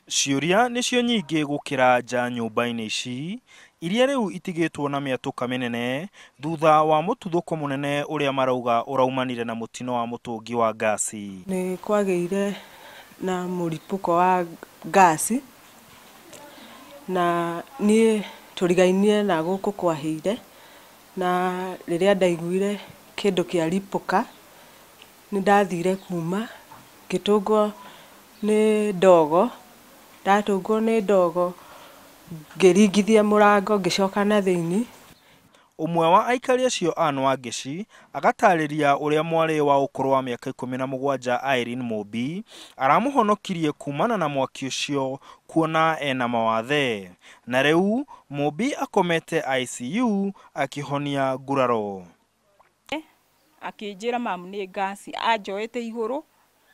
Ciũria nĩcio nyingĩ gũkĩra nja nyũmba-inĩ ici, iria rĩu itigĩtwo na mĩatũka mĩnene thutha wa mũtuthũko mũnene ũrĩa marauga ũraumanire na mũtino wa mutungi wa Gasi. Nĩ kwagĩire na mũripũko wa Gasi na niĩ tũrigainie na gũkũ kwahĩire, na rĩrĩa ndaiguire kĩndũ kĩaripũka nĩ ndathire kuma ngĩtũngwo nĩ ndogo. Ndatũngwo nĩ ndogo ngĩringithia mũrango ngĩcoka na thĩinĩ. Ũmwe wa aikari acio a Gasi agatarĩria ũrĩa mwarĩ wa ũkũrũ wa miaka 17 Irene Mũmbi aramũhonokirie kumana na mwaki ũcio kuona ena mawathe, na rĩu Mũmbi akomete ICU akĩhonia nguraro. Akĩnjĩra mamu nĩ Gasi anjoete igũrũ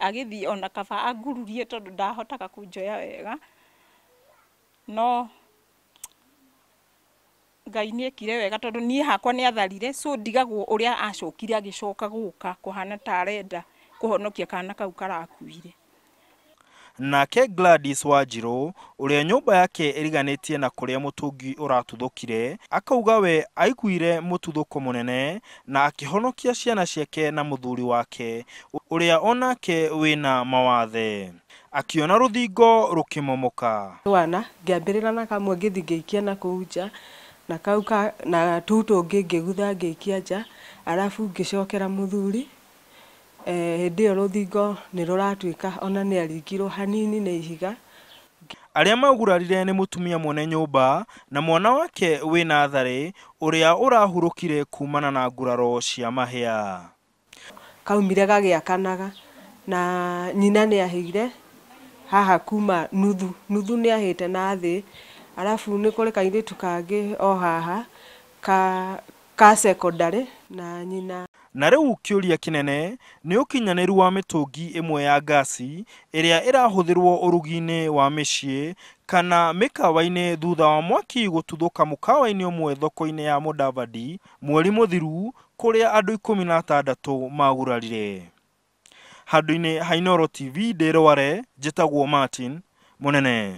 agĩthiĩ ona kaba angururie tondũ ndahotaga kũnjoya wega, no Ngai nĩekire wega tondũ niĩ hakwa nĩ atharire, so ndigagwo ũrĩa acokire agĩcoka gũka kũhana ta arenda kũhonokia kana kau karakuire. Nake Gladys Wanjirũ ũrĩa nyũmba yake ĩriganĩtie na kũrĩa mũtungi ũratuthũkire akauga we aiguire mũtuthũko mũnene na akĩhonokia ciana ciake na mũthuri wake ũrĩa onake wĩna mawathe, akiona rũthingo rũkĩmomoka. Twana ngĩambĩrĩra na kamwe ngĩthi ngĩikia na kũu nja, na kau na tũu tũngĩ ngĩgutha ngĩikia nja, arabu ngĩcokera mũthuri. Hĩndĩ ĩyo rũthingo nĩ rũratuĩka ona nĩ aringirwo hanini nĩ ihiga. Arĩa magurarire nĩ mutumia mwene nyũmba na mwana wake wĩna tharĩ ũrĩa ũrahurũkire kumana na nguraro cia mahĩa. Kaumire gagĩakanaga na nyina nĩ ahĩire haha kuma nuthu nĩ ahĩte na thĩ, arabu nĩ kũrĩ kairĩtu kangĩ o haha ka secondary na nyina. Na rĩu kĩũria kĩnene nĩ ũkinyanĩru wa mĩtũngi ĩmwe ya Gasi ĩrĩa ĩrahũthĩrwo ũrugi-inĩ wa mĩciĩ kana mĩkawa-inĩ thutha wa mwaki gũtuthũka mũkawa-inĩ ũmwe thoko-inĩ ya Mũdavadi mweri mũthiru kũrĩa andũ 16 magurarire. Handũ-inĩ ha Inooro TV ndĩrware njĩtagwo Martin Mũnene.